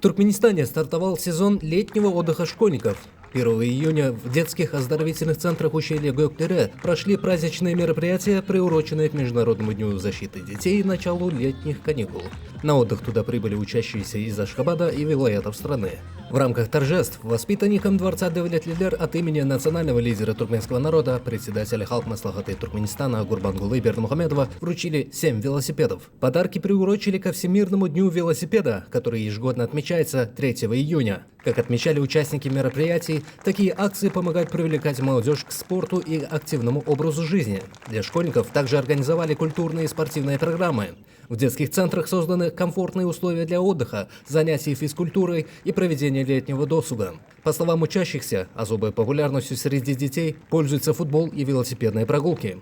Туркменистане стартовал сезон летнего отдыха школьников. 1 июня в детских оздоровительных центрах ущелья Гөктере прошли праздничные мероприятия, приуроченные к Международному дню защиты детей и началу летних каникул. На отдых туда прибыли учащиеся из Ашхабада и вилаятов страны. В рамках торжеств воспитанникам дворца Девлет-Лидер от имени национального лидера туркменского народа, председателя Халк Маслахаты Туркменистана Гурбангулы Бердмухамедова, вручили 7 велосипедов. Подарки приурочили ко Всемирному дню велосипеда, который ежегодно отмечается 3 июня. Как отмечали участники мероприятий, такие акции помогают привлекать молодежь к спорту и активному образу жизни. Для школьников также организовали культурные и спортивные программы. В детских центрах созданы комфортные условия для отдыха, занятий физкультурой и проведения летнего досуга. По словам учащихся, особой популярностью среди детей пользуются футбол и велосипедные прогулки.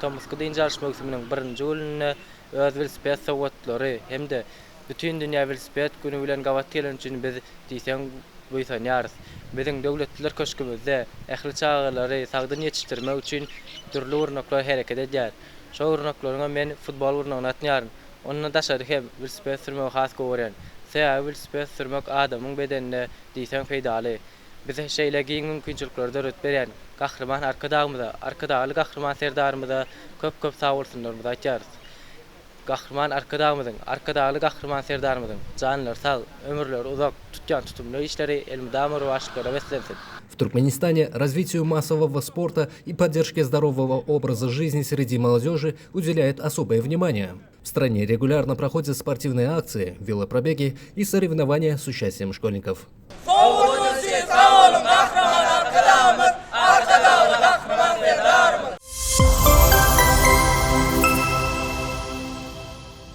Thomas Kudinjar smokes in Burn Julin, velspeth, so what Lore, him the between the velspeth, Gunulan Gavatil and Chin Bed, these young with an yard. Bidding Douglas Lurkosk was there, Echelcha, Lore, Sagdanich, Termochin, Turlur, no Clo Herrick, a dead. Show no Clonga men, football no not yarn. On the dash at him, will speth through Hasko Orion. Say I will speth through Adam, bed and these young Fedale. Bize şeyle giyin küçül klordur beren kahraman arkada kahraman serdarmıda köp sağolsunlar da açar. Kahraman arkada kahraman serdarmıdın. Canlar sağ ömürler uzak tutcan tutumlu işleri elmdamır başlara veslensin. В Туркменистане развитию массового спорта и поддержке здорового образа жизни среди молодежи уделяет особое внимание. В стране регулярно проходят спортивные акции, велопробеги и соревнования с участием школьников.